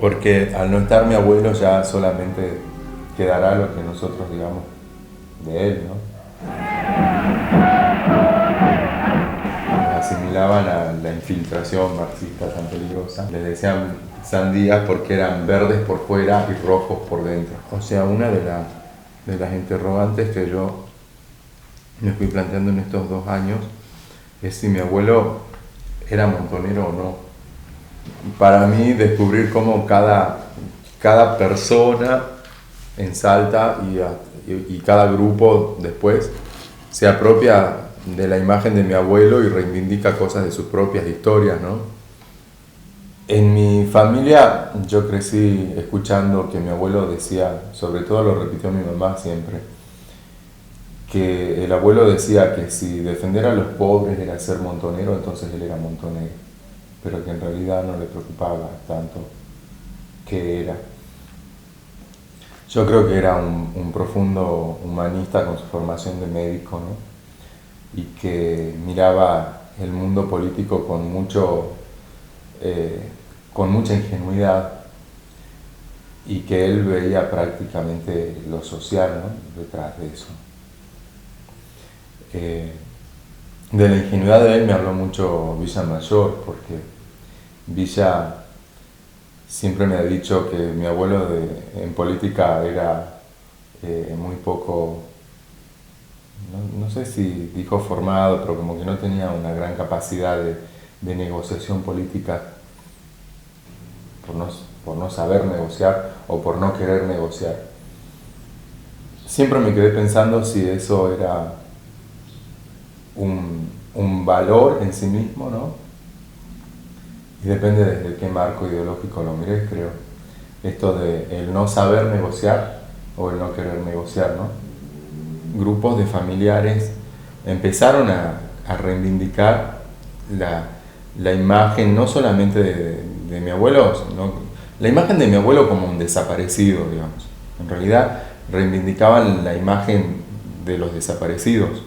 porque al no estar mi abuelo ya solamente quedará lo que nosotros digamos de él, ¿no? Asimilaban a la infiltración marxista tan peligrosa. Les decían sandías porque eran verdes por fuera y rojos por dentro. O sea, una de las interrogantes que yo me fui planteando en estos 2 años es si mi abuelo era montonero o no. Para mí descubrir cómo cada persona en Salta y cada grupo después se apropia de la imagen de mi abuelo y reivindica cosas de sus propias historias, ¿no? En mi familia yo crecí escuchando que mi abuelo decía, sobre todo lo repitió mi mamá siempre, que el abuelo decía que si defender a los pobres era ser montonero, entonces él era montonero, pero que en realidad no le preocupaba tanto qué era. Yo creo que era un profundo humanista con su formación de médico, ¿no? Y que miraba el mundo político con mucha ingenuidad y que él veía prácticamente lo social, ¿no? Detrás de eso. De la ingenuidad de él me habló mucho Villa Mayor, porque Villa siempre me ha dicho que mi abuelo en política era muy poco, no sé si dijo formado, pero como que no tenía una gran capacidad de negociación política por no saber negociar o por no querer negociar. Siempre me quedé pensando si eso era un valor en sí mismo, ¿no? Y depende desde qué marco ideológico lo mires, creo. Esto de el no saber negociar o el no querer negociar, ¿no? Grupos de familiares empezaron a reivindicar la imagen no solamente de mi abuelo, sino la imagen de mi abuelo como un desaparecido, digamos. En realidad reivindicaban la imagen de los desaparecidos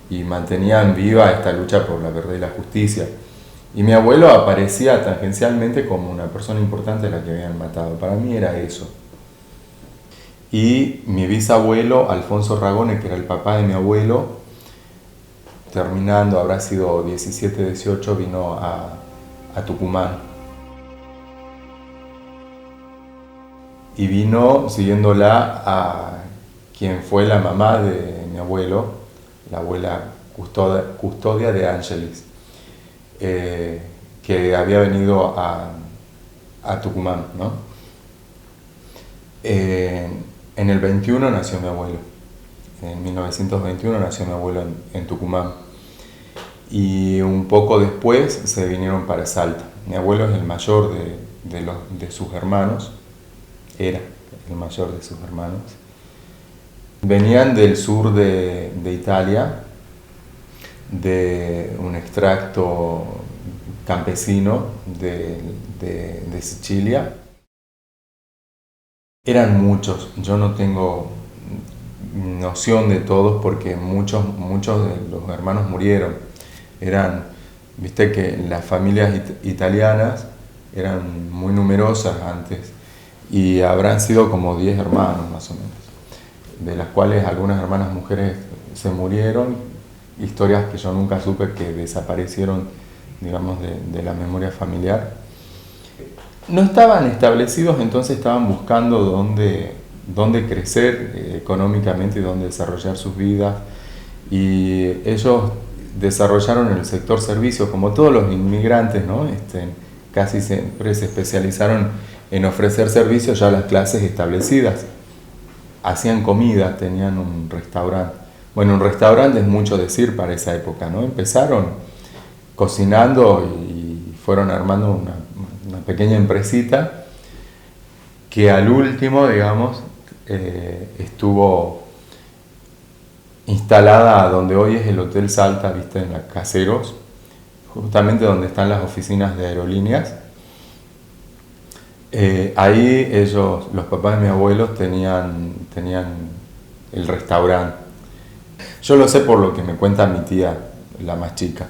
y mantenían viva esta lucha por la verdad y la justicia. Y mi abuelo aparecía tangencialmente como una persona importante a la que habían matado. Para mí era eso. Y mi bisabuelo, Alfonso Ragone, que era el papá de mi abuelo, terminando, habrá sido 17, 18, vino a Tucumán. Y vino siguiéndola a quien fue la mamá de mi abuelo, la abuela Custodia de Ángeles, que había venido a Tucumán, ¿no? En el 21 nació mi abuelo, en 1921 nació mi abuelo en Tucumán, y un poco después se vinieron para Salta. Mi abuelo es el mayor de sus hermanos, era el mayor de sus hermanos. Venían del sur de Italia, de un extracto campesino de Sicilia. Eran muchos, yo no tengo noción de todos porque muchos de los hermanos murieron. Viste que las familias italianas eran muy numerosas antes y habrán sido como 10 hermanos más o menos, de las cuales algunas hermanas mujeres se murieron, historias que yo nunca supe, que desaparecieron, digamos, de la memoria familiar. No estaban establecidos, entonces estaban buscando dónde crecer económicamente y dónde desarrollar sus vidas, y ellos desarrollaron el sector servicios como todos los inmigrantes, ¿no? Casi siempre se especializaron en ofrecer servicios ya a las clases establecidas. Hacían comida, tenían un restaurante. Bueno, un restaurante es mucho decir para esa época, ¿no? Empezaron cocinando y fueron armando una pequeña empresita que al último, digamos, estuvo instalada donde hoy es el Hotel Salta, viste, en la Caseros, justamente donde están las oficinas de aerolíneas. Ahí ellos, los papás de mis abuelos, tenían el restaurante. Yo lo sé por lo que me cuenta mi tía, la más chica.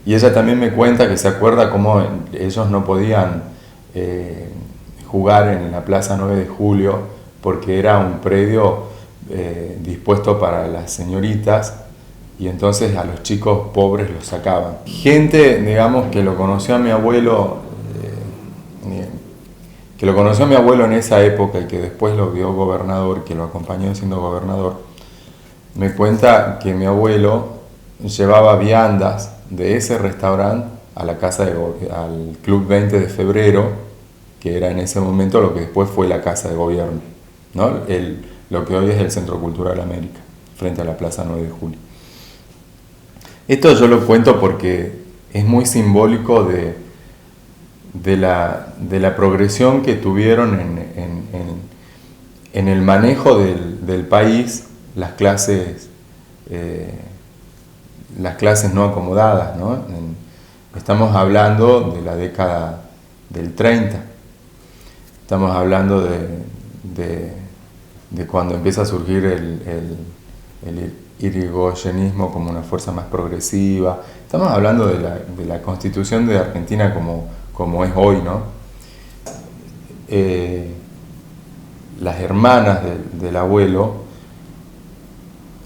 Y ella también me cuenta que se acuerda cómo ellos no podían jugar en la Plaza 9 de Julio, porque era un predio dispuesto para las señoritas, y entonces a los chicos pobres los sacaban. Gente, digamos, que lo conoció a mi abuelo, en esa época y que después lo vio gobernador, que lo acompañó siendo gobernador, me cuenta que mi abuelo llevaba viandas de ese restaurante a la casa al Club 20 de Febrero, que era en ese momento lo que después fue la Casa de Gobierno, ¿no? Lo que hoy es el Centro Cultural América, frente a la Plaza 9 de Julio. Esto yo lo cuento porque es muy simbólico de la progresión que tuvieron en el manejo del país las clases no acomodadas, ¿no? Estamos hablando de la década del 30, estamos hablando de cuando empieza a surgir el irigoyenismo como una fuerza más progresiva. Estamos hablando de la constitución de Argentina como es hoy, ¿no? Las hermanas del abuelo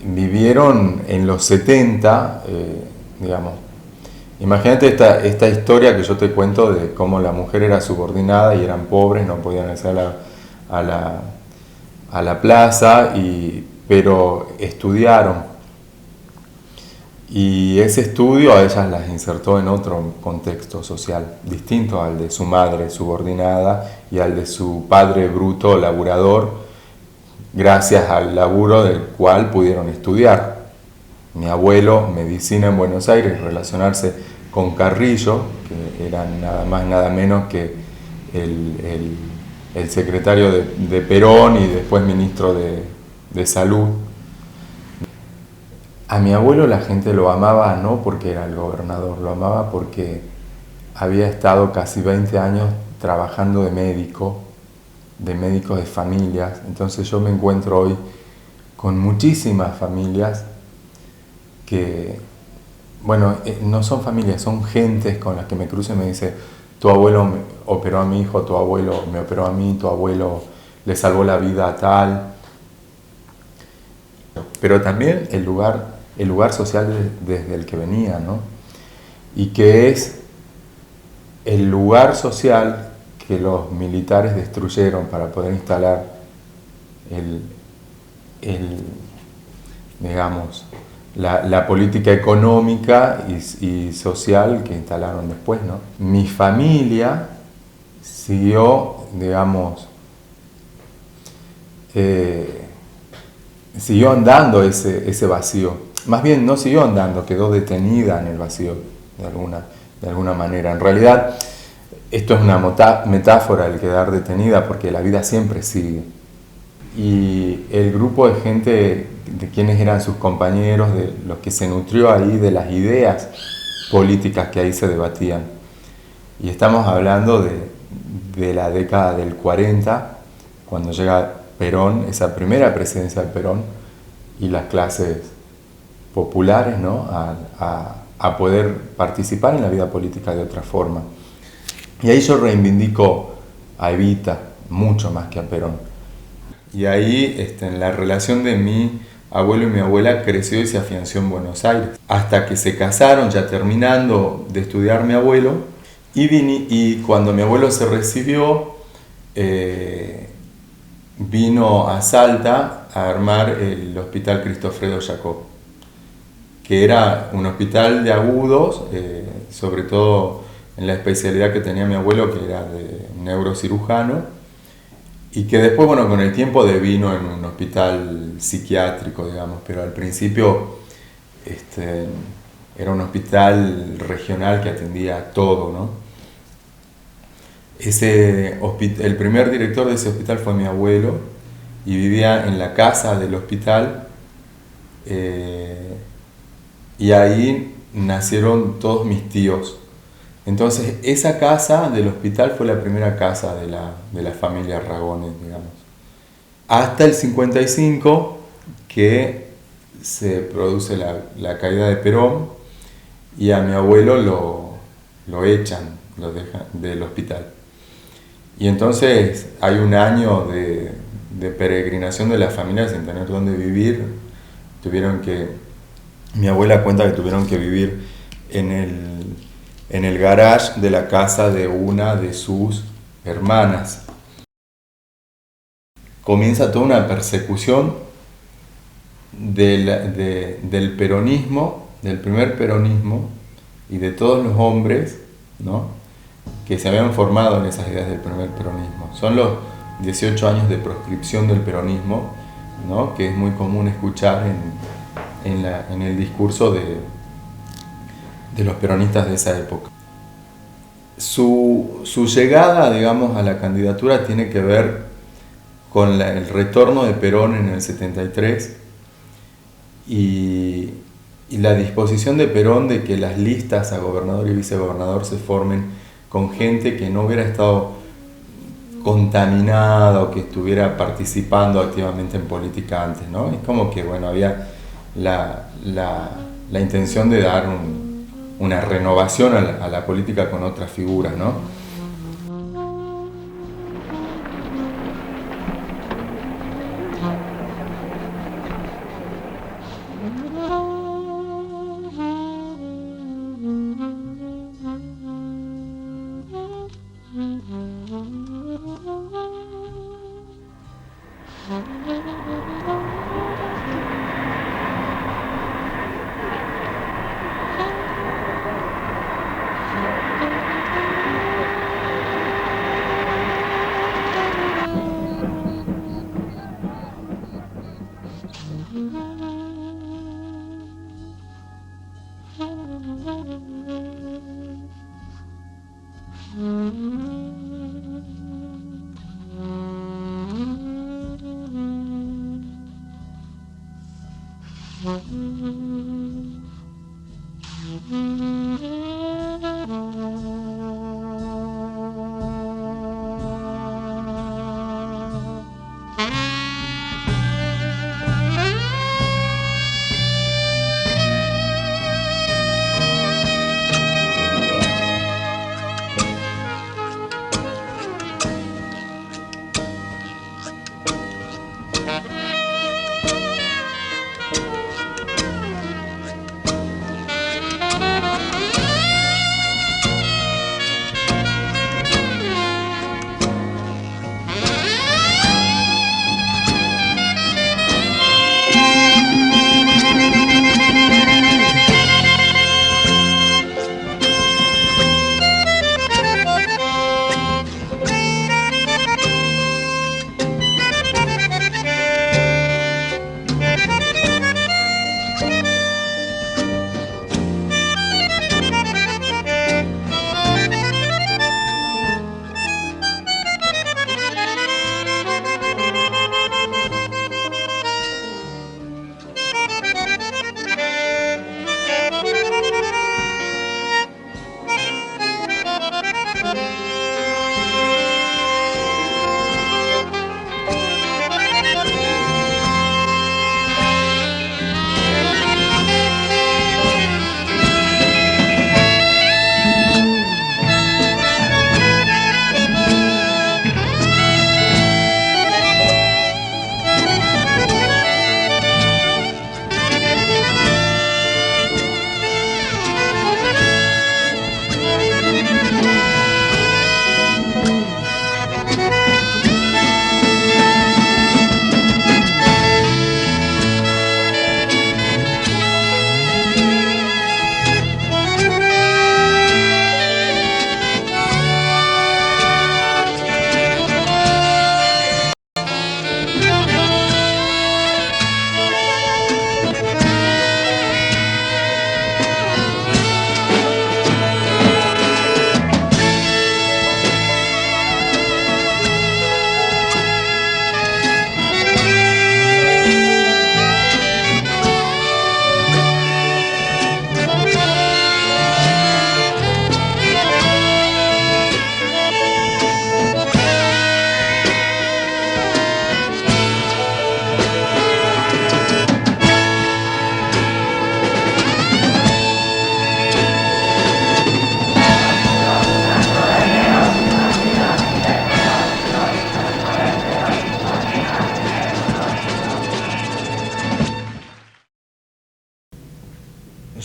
vivieron en los 70, digamos. Imagínate esta historia que yo te cuento de cómo la mujer era subordinada y eran pobres, no podían acceder a la plaza, pero estudiaron. Y ese estudio a ellas las insertó en otro contexto social, distinto al de su madre subordinada y al de su padre bruto laburador, gracias al laburo del cual pudieron estudiar. Mi abuelo, medicina en Buenos Aires, relacionarse con Carrillo, que era nada más nada menos que el secretario de Perón y después ministro de Salud. A mi abuelo la gente lo amaba no porque era el gobernador, lo amaba porque había estado casi 20 años trabajando de médico de familias. Entonces yo me encuentro hoy con muchísimas familias que, bueno, no son familias, son gentes con las que me cruzo y me dice: tu abuelo me operó a mi hijo, tu abuelo me operó a mí, tu abuelo le salvó la vida a tal. Pero también el lugar social desde el que venía, ¿no? Y que es el lugar social que los militares destruyeron para poder instalar digamos, la política económica y social que instalaron después, ¿no? Mi familia siguió, digamos, siguió andando ese vacío. Más bien no siguió andando, quedó detenida en el vacío de alguna manera. En realidad esto es una metáfora, el quedar detenida, porque la vida siempre sigue. Y el grupo de gente, de quienes eran sus compañeros, de los que se nutrió ahí de las ideas políticas que ahí se debatían. Y estamos hablando de la década del 40, cuando llega Perón, esa primera presidencia de Perón, y las clases populares, ¿no? a poder participar en la vida política de otra forma. Y ahí yo reivindico a Evita mucho más que a Perón. Y ahí en la relación de mi abuelo y mi abuela creció y se afianzó en Buenos Aires. Hasta que se casaron, ya terminando de estudiar mi abuelo, y cuando mi abuelo se recibió, vino a Salta a armar el Hospital Cristofredo Jacob, que era un hospital de agudos, sobre todo en la especialidad que tenía mi abuelo, que era de neurocirujano, y que después, bueno, con el tiempo devino en un hospital psiquiátrico, digamos, pero al principio era un hospital regional que atendía todo, ¿no? El primer director de ese hospital fue mi abuelo, y vivía en la casa del hospital, y ahí nacieron todos mis tíos. Entonces esa casa del hospital fue la primera casa de la familia Ragones, digamos. Hasta el 55, que se produce la caída de Perón, y a mi abuelo lo echan, lo dejan del hospital. Y entonces hay un año de peregrinación de las familias sin tener dónde vivir. Tuvieron que, mi abuela cuenta que tuvieron que vivir en el garage de la casa de una de sus hermanas. Comienza toda una persecución del peronismo, del primer peronismo y de todos los hombres, ¿no?, que se habían formado en esas ideas del primer peronismo. Son los 18 años de proscripción del peronismo, ¿no?, que es muy común escuchar en el discurso de los peronistas de esa época. Su llegada, digamos, a la candidatura tiene que ver con el retorno de Perón en el 73 y la disposición de Perón de que las listas a gobernador y vicegobernador se formen con gente que no hubiera estado contaminada o que estuviera participando activamente en política antes, ¿no? Es como que, bueno, había la intención de dar una renovación a la política con otras figuras, ¿no?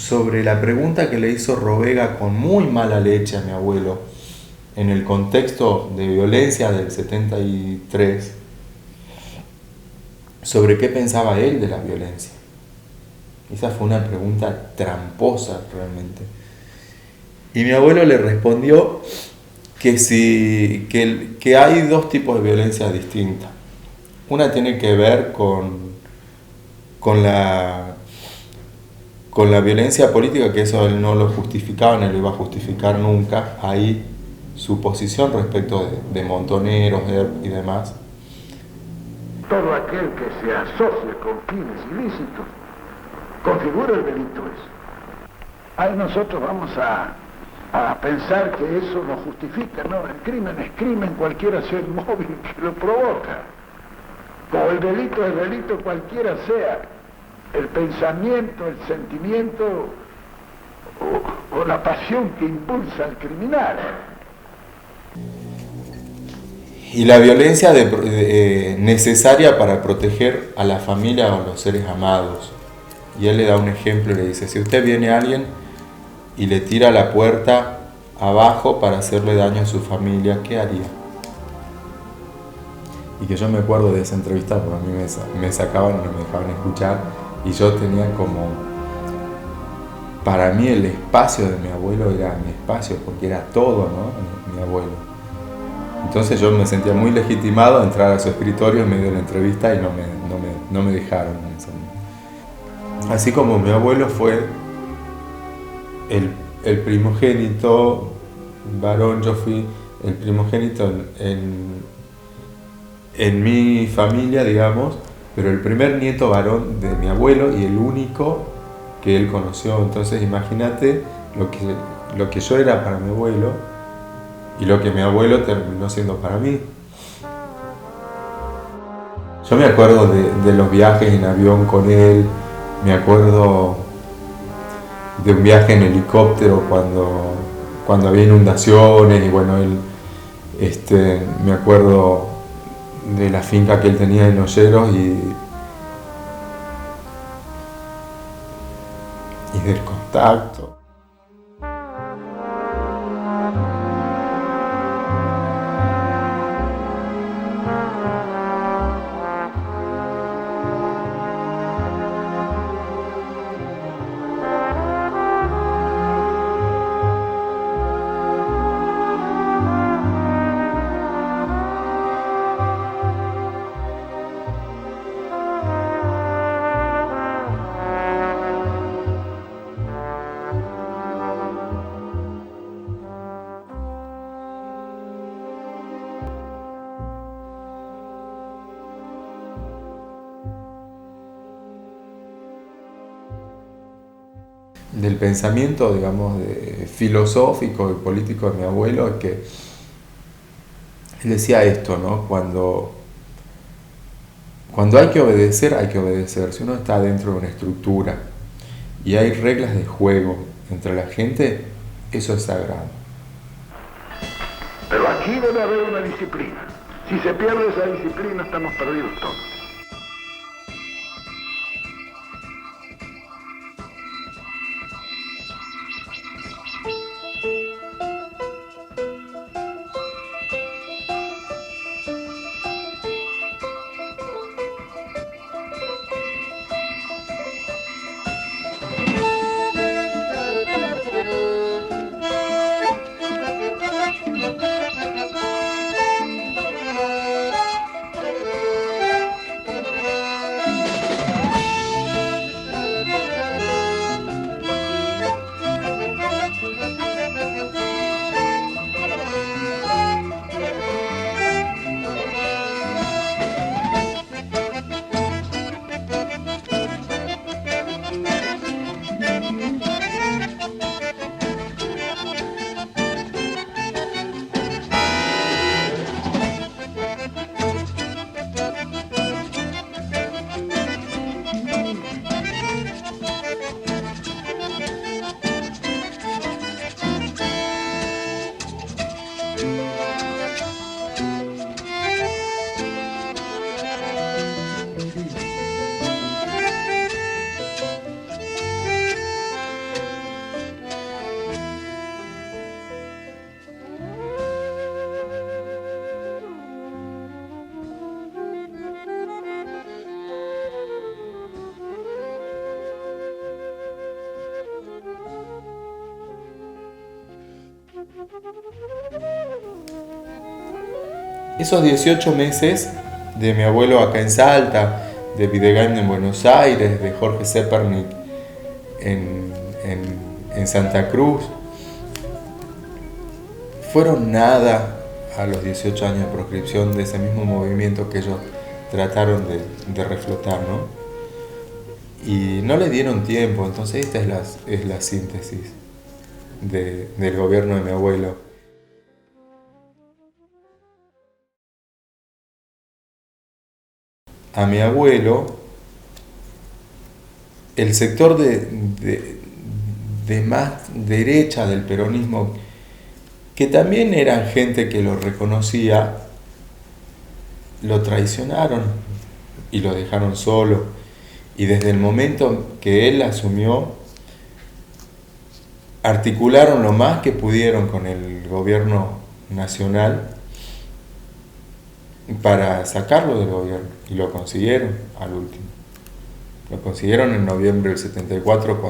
sobre la pregunta que le hizo Rovega con muy mala leche a mi abuelo en el contexto de violencia del 73, sobre qué pensaba él de la violencia. Esa fue una pregunta tramposa realmente. Y mi abuelo le respondió que hay dos tipos de violencia distintas. Una tiene que ver con la violencia política, que eso él no lo justificaba, no lo iba a justificar nunca. Ahí su posición respecto de montoneros y demás. Todo aquel que se asocie con fines ilícitos configura el delito ese. Ahí nosotros vamos a pensar que eso lo justifica. No, el crimen es crimen, cualquiera sea el móvil que lo provoca. O el delito es delito, cualquiera sea el pensamiento, el sentimiento o la pasión que impulsa al criminal. Y la violencia necesaria para proteger a la familia o a los seres amados. Y él le da un ejemplo y le dice, si usted viene a alguien y le tira la puerta abajo para hacerle daño a su familia, ¿qué haría? Y que yo me acuerdo de esa entrevista porque a mí me sacaban y no me dejaban escuchar, y yo tenía como, para mí el espacio de mi abuelo era mi espacio, porque era todo, ¿no? Mi abuelo. Entonces yo me sentía muy legitimado a entrar a su escritorio en medio de la entrevista y no me dejaron en ese momento. Así como mi abuelo fue el primogénito varón, yo fui el primogénito en mi familia, digamos, pero el primer nieto varón de mi abuelo y el único que él conoció. Entonces imagínate lo que yo era para mi abuelo y lo que mi abuelo terminó siendo para mí. Yo me acuerdo de los viajes en avión con él, me acuerdo de un viaje en helicóptero cuando había inundaciones y bueno, él, me acuerdo de la finca que él tenía en Olleros y del contacto. Del pensamiento, digamos, filosófico y político de mi abuelo, es que él decía esto, ¿no? Cuando hay que obedecer, hay que obedecer. Si uno está dentro de una estructura y hay reglas de juego entre la gente, eso es sagrado. Pero aquí debe haber una disciplina. Si se pierde esa disciplina, estamos perdidos todos. Esos 18 meses de mi abuelo acá en Salta, de Videgain en Buenos Aires, de Jorge Zepernik en Santa Cruz, fueron nada a los 18 años de proscripción de ese mismo movimiento que ellos trataron de reflotar, ¿no? Y no le dieron tiempo. Entonces esta es la síntesis del gobierno de mi abuelo. A mi abuelo, el sector de más derecha del peronismo, que también eran gente que lo reconocía, lo traicionaron y lo dejaron solo. Y desde el momento que él asumió, articularon lo más que pudieron con el gobierno nacional para sacarlo del gobierno. Y lo consiguieron al último. Lo consiguieron en noviembre del 74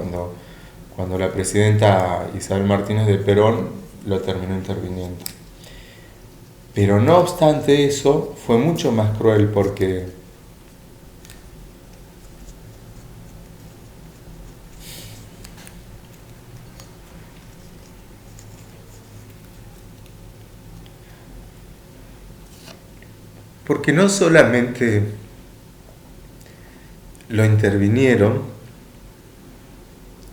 cuando la presidenta Isabel Martínez de Perón lo terminó interviniendo. Pero no obstante eso, fue mucho más cruel porque no solamente lo intervinieron,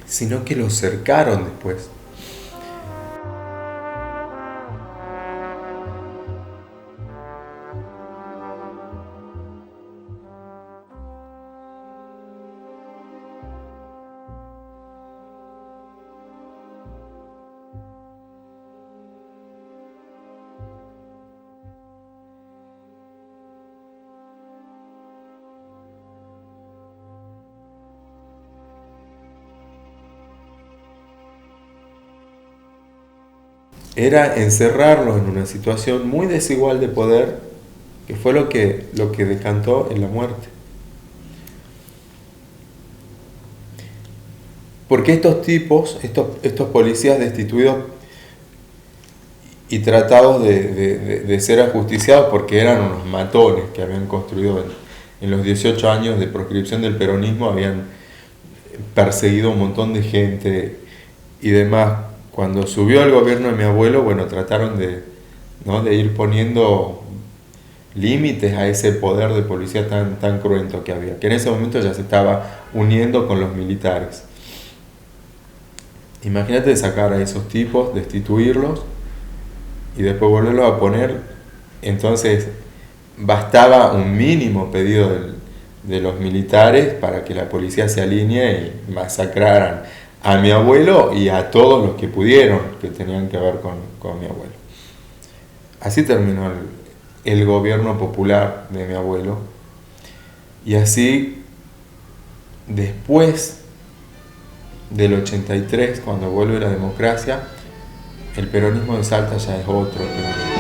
sino que lo cercaron después. Era encerrarlos en una situación muy desigual de poder, que fue lo que decantó en la muerte. Porque estos tipos, estos policías destituidos y tratados de ser ajusticiados porque eran unos matones que habían construido en los 18 años de proscripción del peronismo, habían perseguido a un montón de gente y demás. Cuando subió al gobierno de mi abuelo, bueno, trataron de ir poniendo límites a ese poder de policía tan cruento que había, que en ese momento ya se estaba uniendo con los militares. Imagínate sacar a esos tipos, destituirlos y después volverlos a poner. Entonces bastaba un mínimo pedido de los militares para que la policía se alinee y masacraran a mi abuelo y a todos los que pudieron, que tenían que ver con mi abuelo. Así terminó el gobierno popular de mi abuelo. Y así, después del 83, cuando vuelve la democracia, el peronismo de Salta ya es otro peronismo.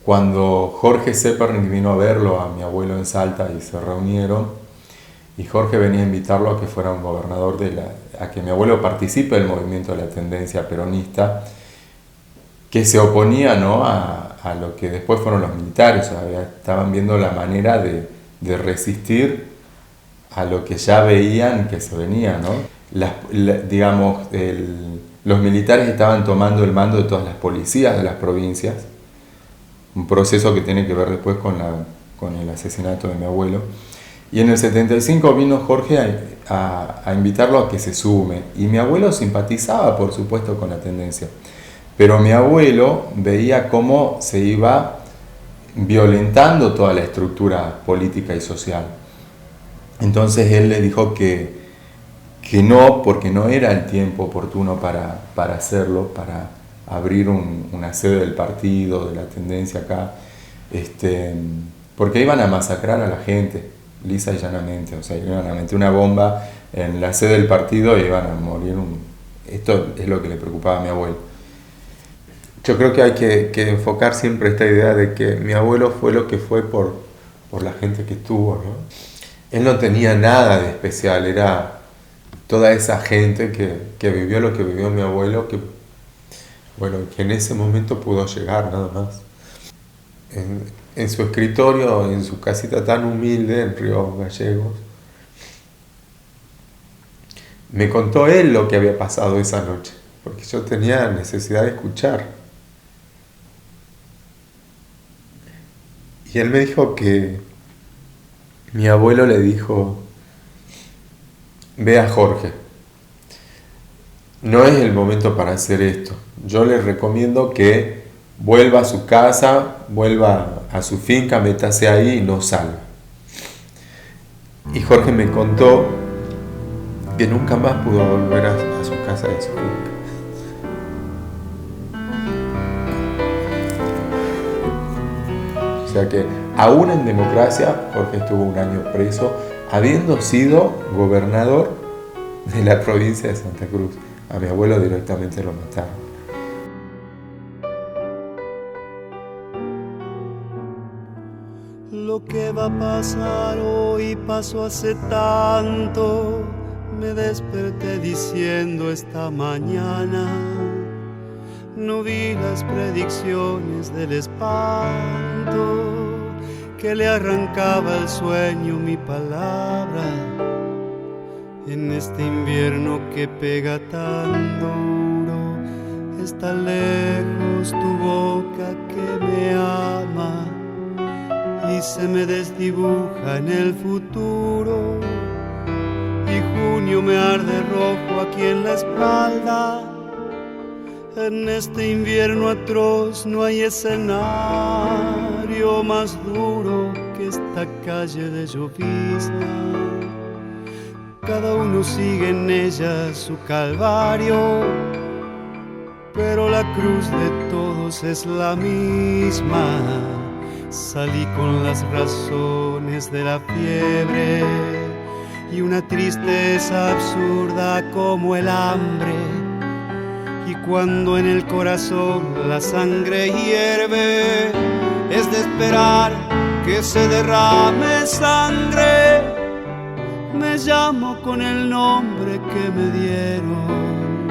Cuando Jorge Zepernik vino a verlo a mi abuelo en Salta y se reunieron, y Jorge venía a invitarlo a que fuera un gobernador a que mi abuelo participe del movimiento de la tendencia peronista, que se oponía, ¿no?, a lo que después fueron los militares. O sea, estaban viendo la manera de resistir a lo que ya veían que se venía, ¿no? Los militares estaban tomando el mando de todas las policías de las provincias, un proceso que tiene que ver después con el asesinato de mi abuelo. Y en el 75 vino Jorge a invitarlo a que se sume. Y mi abuelo simpatizaba, por supuesto, con la tendencia. Pero mi abuelo veía cómo se iba violentando toda la estructura política y social. Entonces él le dijo que no, porque no era el tiempo oportuno para hacerlo, para abrir una sede del partido, de la tendencia acá, porque iban a masacrar a la gente, lisa y llanamente. O sea, iban a meter una bomba en la sede del partido y iban a morir. Esto es lo que le preocupaba a mi abuelo. Yo creo que hay que enfocar siempre esta idea de que mi abuelo fue lo que fue por la gente que estuvo, ¿no? Él no tenía nada de especial, era toda esa gente que vivió lo que vivió mi abuelo, que en ese momento pudo llegar nada más. En su escritorio, en su casita tan humilde en Río Gallegos, me contó él lo que había pasado esa noche, porque yo tenía necesidad de escuchar. Y él me dijo que mi abuelo le dijo: ve a Jorge, no es el momento para hacer esto. Yo le recomiendo que vuelva a su casa, vuelva a su finca, métase ahí y no salga. Y Jorge me contó que nunca más pudo volver a su casa y a su finca. O sea que aún en democracia, Jorge estuvo 1 año preso, habiendo sido gobernador de la provincia de Santa Cruz. A mi abuelo directamente lo mataron. Lo que va a pasar hoy pasó hace tanto. Me desperté diciendo esta mañana. No vi las predicciones del espanto que le arrancaba el sueño mi palabra. En este invierno que pega tan duro, está lejos tu boca que me ama y se me desdibuja en el futuro. Y junio me arde rojo aquí en la espalda. En este invierno atroz no hay escenario más duro que esta calle de llovizna. Cada uno sigue en ella su calvario, pero la cruz de todos es la misma. Salí con las razones de la fiebre y una tristeza absurda como el hambre. Y cuando en el corazón la sangre hierve, es de esperar que se derrame sangre. Me llamo con el nombre que me dieron,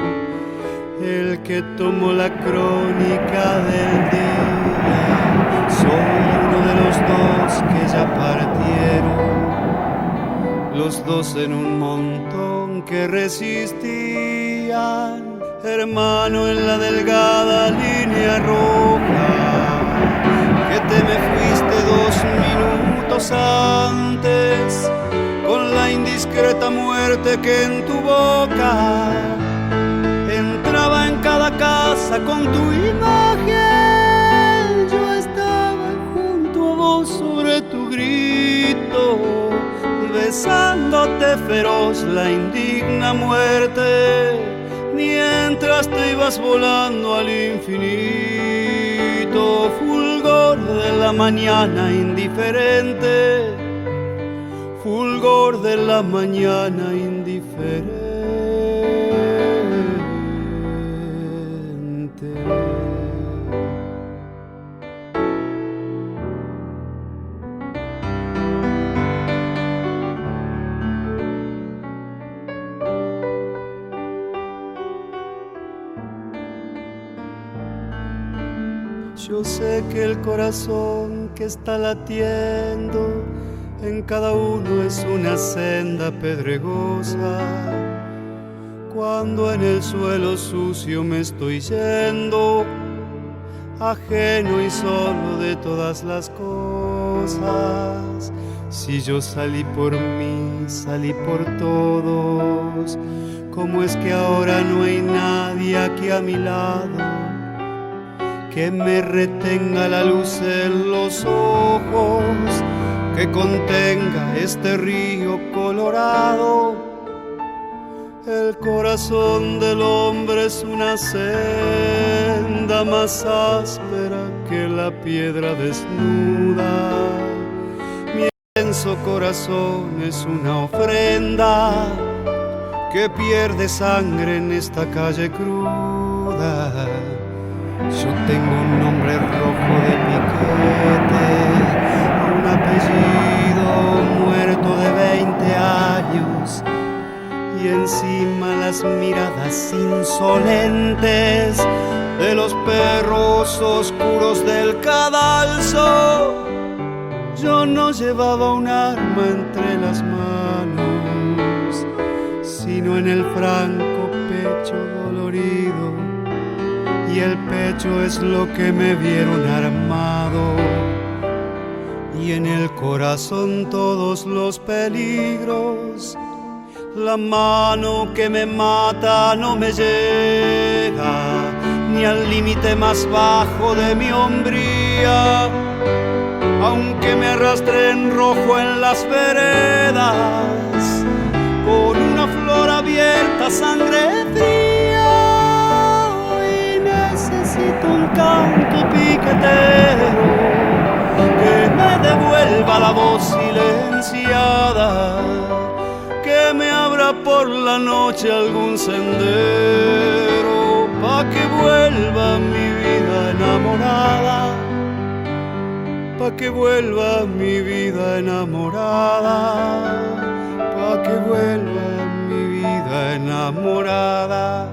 el que tomó la crónica del día. Soy uno de los dos que ya partieron, los dos en un montón que resistían. Hermano en la delgada línea roja, que te me fuiste 2 minutos antes, con la indiscreta muerte que en tu boca entraba en cada casa con tu imagen. Yo estaba junto a vos sobre tu grito, besándote feroz la indigna muerte, mientras te ibas volando al infinito. Fulgor de la mañana indiferente, fulgor de la mañana indiferente. Yo sé que el corazón que está latiendo en cada uno es una senda pedregosa. Cuando en el suelo sucio me estoy yendo, ajeno y solo de todas las cosas. Si yo salí por mí, salí por todos, ¿cómo es que ahora no hay nadie aquí a mi lado que me retenga la luz en los ojos, que contenga este río colorado? El corazón del hombre es una senda más áspera que la piedra desnuda. Mi inmenso corazón es una ofrenda que pierde sangre en esta calle cruda. Yo tengo un nombre rojo de piquete, un apellido muerto de 20 años y encima las miradas insolentes de los perros oscuros del cadalso. Yo no llevaba un arma entre las manos, sino en el franco pecho dolorido, y el pecho es lo que me vieron armado, y en el corazón todos los peligros. La mano que me mata no me llega ni al límite más bajo de mi hombría, aunque me arrastre en rojo en las veredas, con una flor abierta, sangre fría, y necesito un canto piquetero que me devuelva la voz silenciada, que me abra por la noche algún sendero, pa' que vuelva mi vida enamorada, pa' que vuelva mi vida enamorada, pa' que vuelva mi vida enamorada,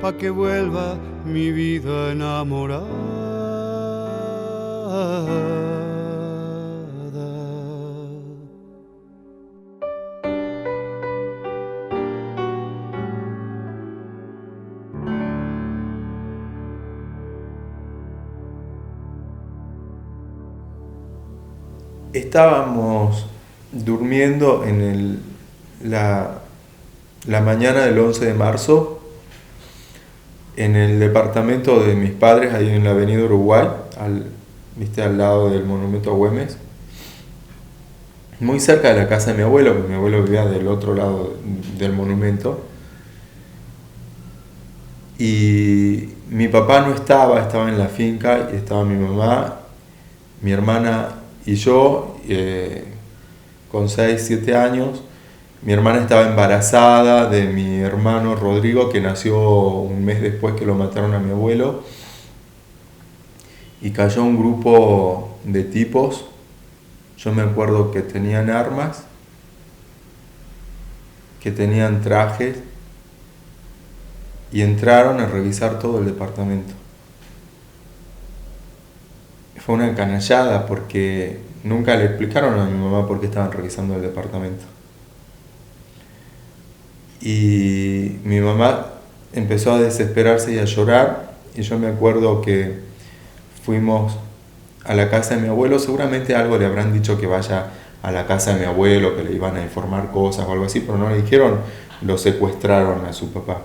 pa' que vuelva mi vida enamorada. Estábamos durmiendo en la mañana del 11 de marzo en el departamento de mis padres, ahí en la avenida Uruguay, al lado del monumento a Güemes, muy cerca de la casa de mi abuelo, porque mi abuelo vivía del otro lado del monumento. Y mi papá no estaba en la finca, y estaba mi mamá, mi hermana y yo, con 6, 7 años. Mi hermana estaba embarazada de mi hermano Rodrigo, que nació un mes después que lo mataron a mi abuelo. Y cayó un grupo de tipos, yo me acuerdo que tenían armas, que tenían trajes, y entraron a revisar todo el departamento. Fue una canallada porque nunca le explicaron a mi mamá por qué estaban revisando el departamento. Y mi mamá empezó a desesperarse y a llorar, y yo me acuerdo que fuimos a la casa de mi abuelo. Seguramente algo le habrán dicho, que vaya a la casa de mi abuelo, que le iban a informar cosas o algo así, pero no le dijeron, lo secuestraron a su papá.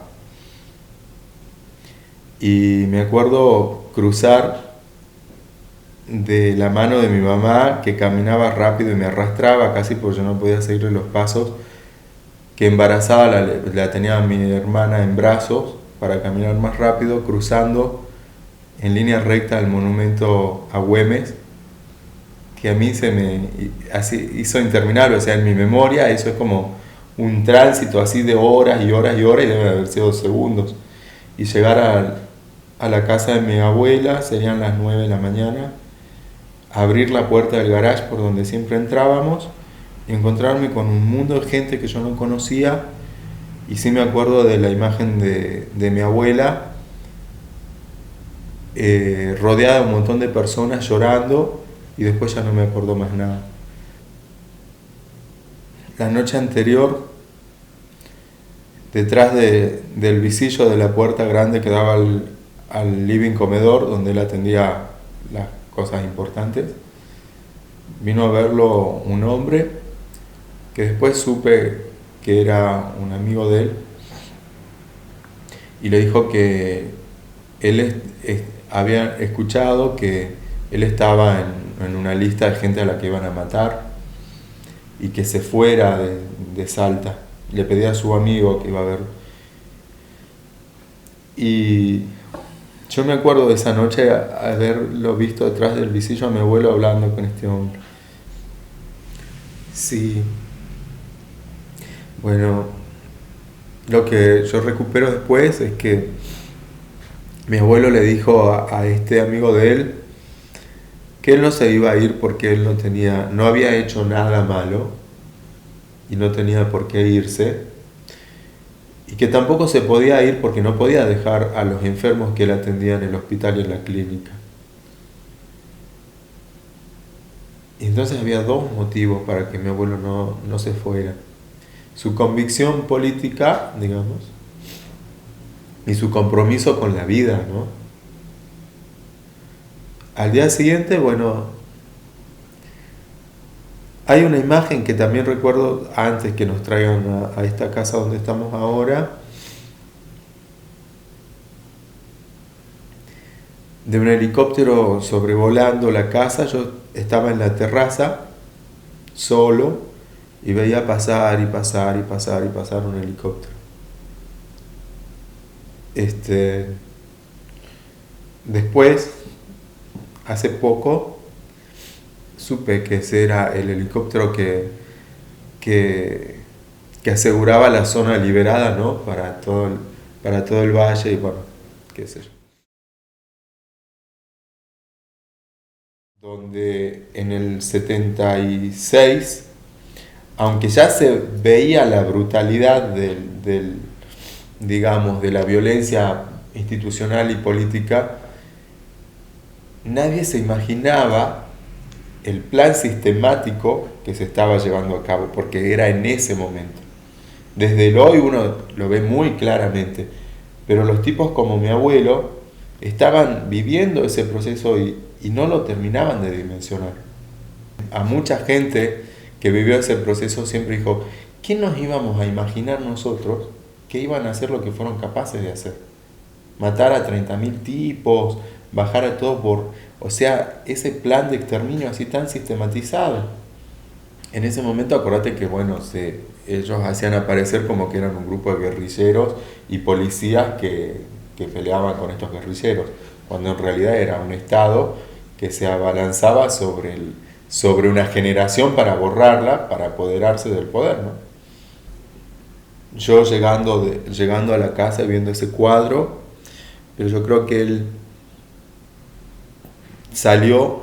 Y me acuerdo cruzar de la mano de mi mamá, que caminaba rápido y me arrastraba casi porque yo no podía seguirle los pasos, que embarazada la tenía mi hermana en brazos para caminar más rápido, cruzando en línea recta el monumento a Güemes, que a mí se me hizo interminable. O sea, en mi memoria eso es como un tránsito así de horas y horas y horas, y debe haber sido segundos. Y llegar a la casa de mi abuela, serían las 9 de la mañana, abrir la puerta del garage por donde siempre entrábamos y encontrarme con un mundo de gente que yo no conocía. Y sí me acuerdo de la imagen de mi abuela, rodeada de un montón de personas llorando, y después ya no me acuerdo más nada. La noche anterior, detrás del visillo de la puerta grande que daba al living comedor, donde él atendía las cosas importantes, vino a verlo un hombre que después supe que era un amigo de él, y le dijo que él había escuchado que él estaba en una lista de gente a la que iban a matar, y que se fuera de Salta. Le pedía a su amigo que iba a ver. Y yo me acuerdo de esa noche haberlo visto detrás del visillo a mi abuelo hablando con este hombre. Sí. Bueno, lo que yo recupero después es que mi abuelo le dijo a este amigo de él que él no se iba a ir porque él no había hecho nada malo y no tenía por qué irse, y que tampoco se podía ir porque no podía dejar a los enfermos que él atendía en el hospital y en la clínica. Y entonces había dos motivos para que mi abuelo no se fuera: su convicción política, digamos, y su compromiso con la vida, ¿no? Al día siguiente, bueno, hay una imagen que también recuerdo antes que nos traigan a esta casa donde estamos ahora, de un helicóptero sobrevolando la casa. Yo estaba en la terraza, solo, y veía pasar y pasar y pasar y pasar un helicóptero. Después, hace poco, supe que ese era el helicóptero que aseguraba la zona liberada, ¿no? Para todo el valle y bueno, qué sé yo. Donde en el 76, aunque ya se veía la brutalidad digamos, de la violencia institucional y política, nadie se imaginaba el plan sistemático que se estaba llevando a cabo, porque era en ese momento. Desde el hoy uno lo ve muy claramente, pero los tipos como mi abuelo estaban viviendo ese proceso y no lo terminaban de dimensionar. A mucha gente que vivió ese proceso siempre dijo: ¿qué nos íbamos a imaginar nosotros que iban a hacer lo que fueron capaces de hacer? Matar a 30.000 tipos, bajar a todos o sea, ese plan de exterminio así tan sistematizado. En ese momento acordate que bueno, ellos hacían aparecer como que eran un grupo de guerrilleros y policías que peleaban con estos guerrilleros, cuando en realidad era un Estado que se abalanzaba sobre una generación para borrarla, para apoderarse del poder, ¿no? Yo llegando a la casa y viendo ese cuadro, pero yo creo que él salió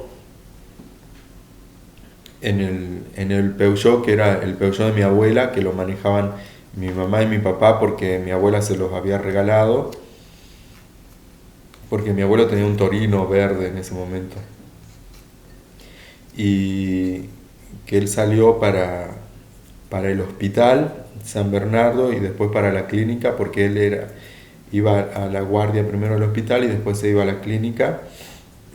en el Peugeot, que era el Peugeot de mi abuela, que lo manejaban mi mamá y mi papá porque mi abuela se los había regalado, porque mi abuelo tenía un Torino verde en ese momento, y que él salió para el hospital San Bernardo y después para la clínica, porque él iba a la guardia primero al hospital y después se iba a la clínica,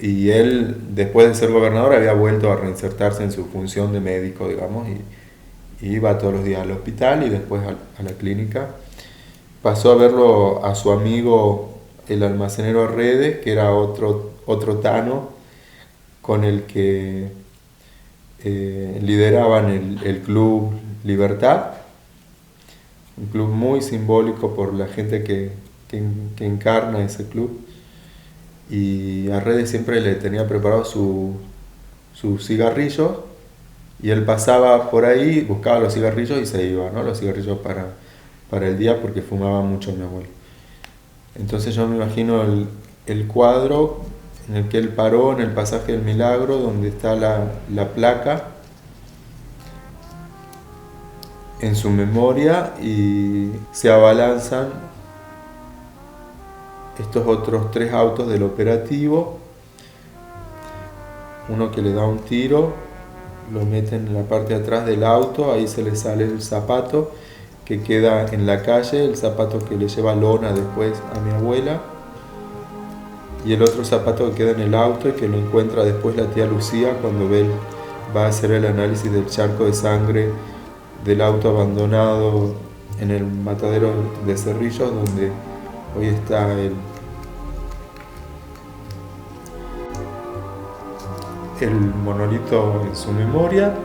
y él, después de ser gobernador, había vuelto a reinsertarse en su función de médico, digamos, y iba todos los días al hospital y después a la clínica. Pasó a verlo a su amigo el almacenero Arredes, que era otro tano con el que lideraban el Club Libertad, un club muy simbólico por la gente que encarna ese club. Y Arredes siempre le tenía preparado sus cigarrillos, y él pasaba por ahí, buscaba los cigarrillos y se iba, ¿no? Los cigarrillos para el día, porque fumaba mucho mi abuelo. Entonces yo me imagino el cuadro en el que él paró en el pasaje del Milagro, donde está la placa en su memoria, y se abalanzan estos otros 3 autos del operativo, uno que le da un tiro, lo meten en la parte de atrás del auto, ahí se le sale el zapato que queda en la calle, el zapato que le lleva lona después a mi abuela, y el otro zapato que queda en el auto y que lo encuentra después la tía Lucía cuando va a hacer el análisis del charco de sangre del auto abandonado en el matadero de Cerrillos, donde hoy está el monolito en su memoria,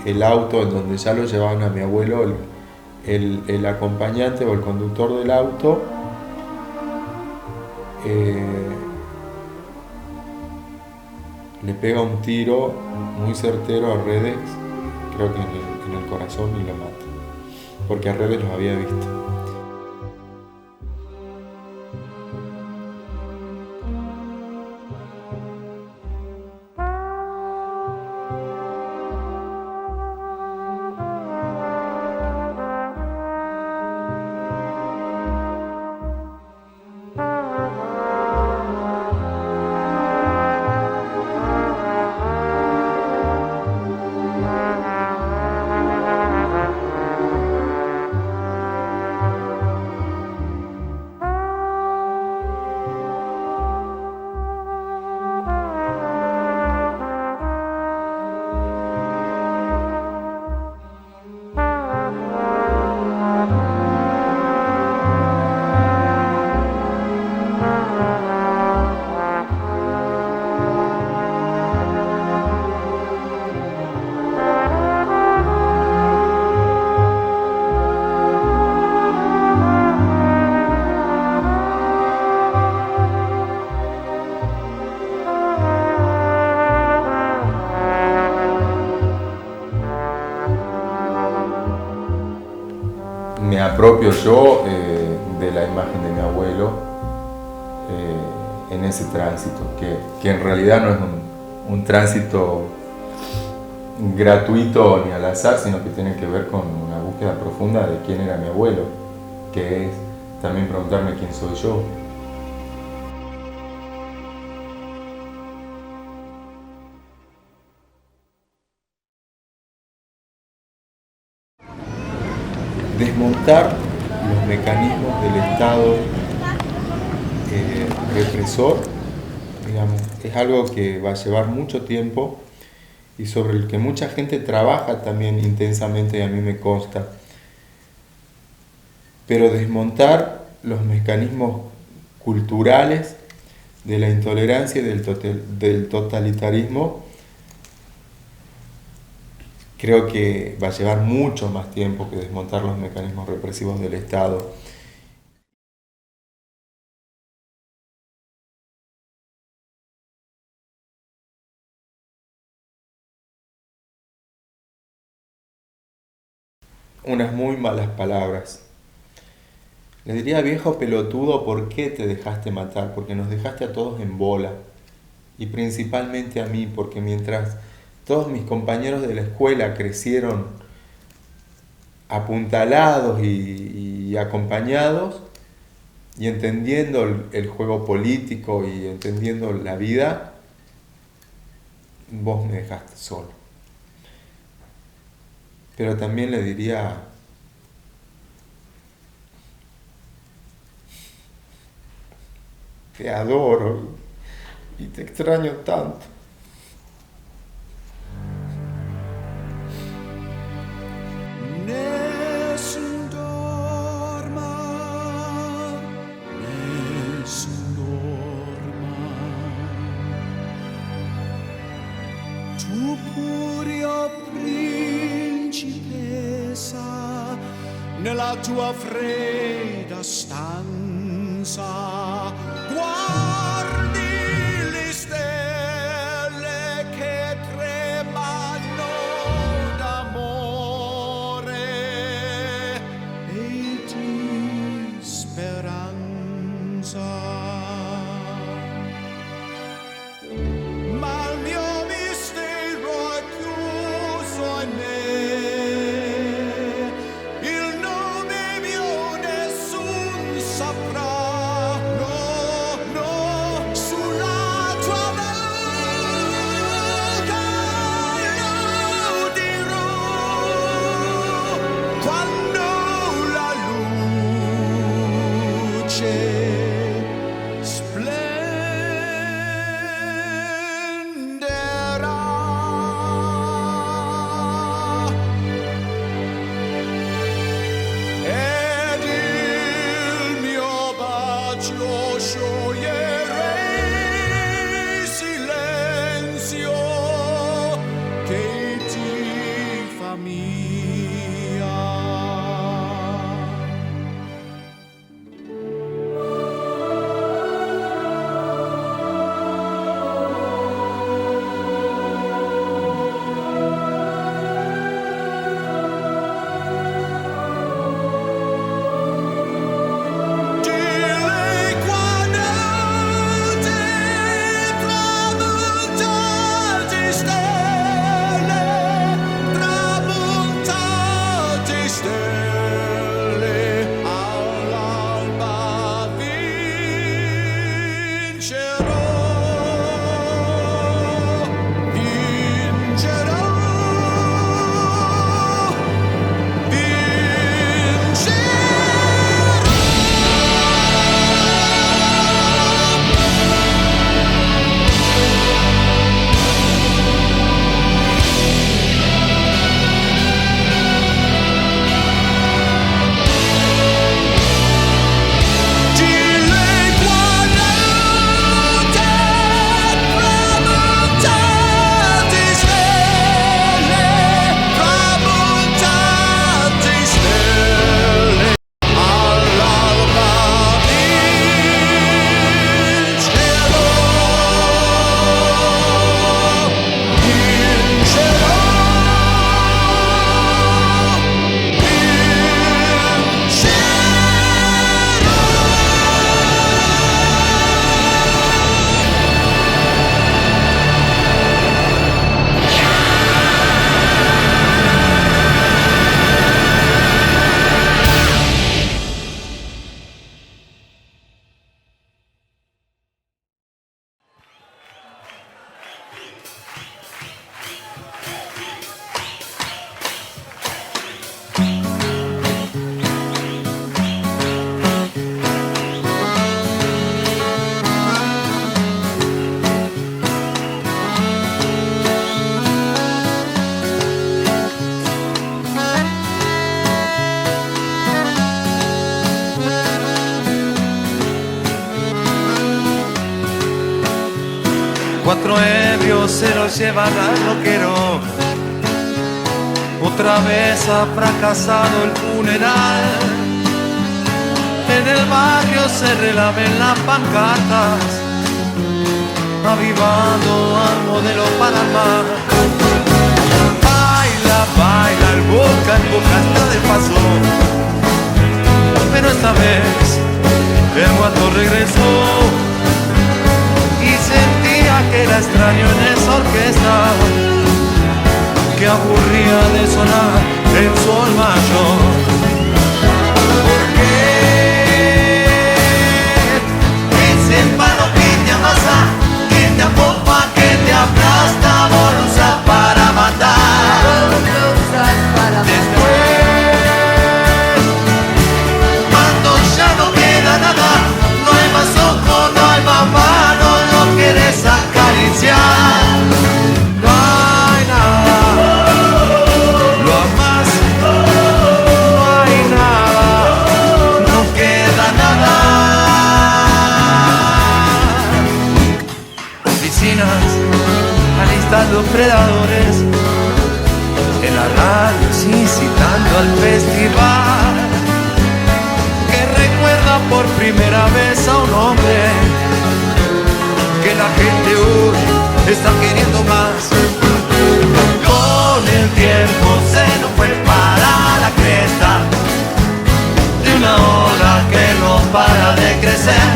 el auto en donde ya lo llevaban a mi abuelo, el acompañante o el conductor del auto, le pega un tiro muy certero a Redes, creo que en el corazón, y lo mata, porque a Redes los había visto. apropio yo de la imagen de mi abuelo en ese tránsito, que en realidad no es un tránsito gratuito ni al azar, sino que tiene que ver con una búsqueda profunda de quién era mi abuelo, que es también preguntarme quién soy yo. Desmontar los mecanismos del Estado represor, digamos, es algo que va a llevar mucho tiempo y sobre el que mucha gente trabaja también intensamente, y a mí me consta. Pero desmontar los mecanismos culturales de la intolerancia y del totalitarismo creo que va a llevar mucho más tiempo que desmontar los mecanismos represivos del Estado. Unas muy malas palabras. Le diría: viejo pelotudo, ¿por qué te dejaste matar? Porque nos dejaste a todos en bola. Y principalmente a mí, porque mientras todos mis compañeros de la escuela crecieron apuntalados y acompañados, y entendiendo el juego político y entendiendo la vida, vos me dejaste solo. Pero también le diría: te adoro y te extraño tanto. Nessun dorma, nessun dorma. Tu puri, o principessa, nella tua fredda stanza, guardi le stelle che tremano d'amore e di speranza. Ma il mio mistero è chiuso in me, il nome mio nessun saprà, no. 4 ebrios se los llevan al roquero. Otra vez ha fracasado el funeral. En el barrio se relamen las pancartas, avivando al modelo para el mar. Baila, baila, el boca en boca está de paso. Pero esta vez el guato regresó y sentía que era extraño en esa orquesta que aburría de sonar en sol mayor. Porque ese palo que te amasa, que te apopa, que te aplasta, vos lo usas para matar. Después, cuando ya no queda nada, no hay más ojo, no hay más mano, no quieres acariciar. No hay nada, lo amas, no hay nada, no queda nada. Oficinas alistan los predadores, en la radio incitando al festival, que recuerda por primera vez a un hombre que la gente hoy está queriendo más. Con el tiempo se nos fue para la cresta de una ola que no para de crecer.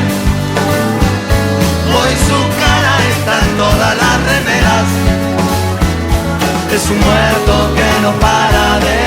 Hoy su cara está en todas las remeras, es un muerto que no para de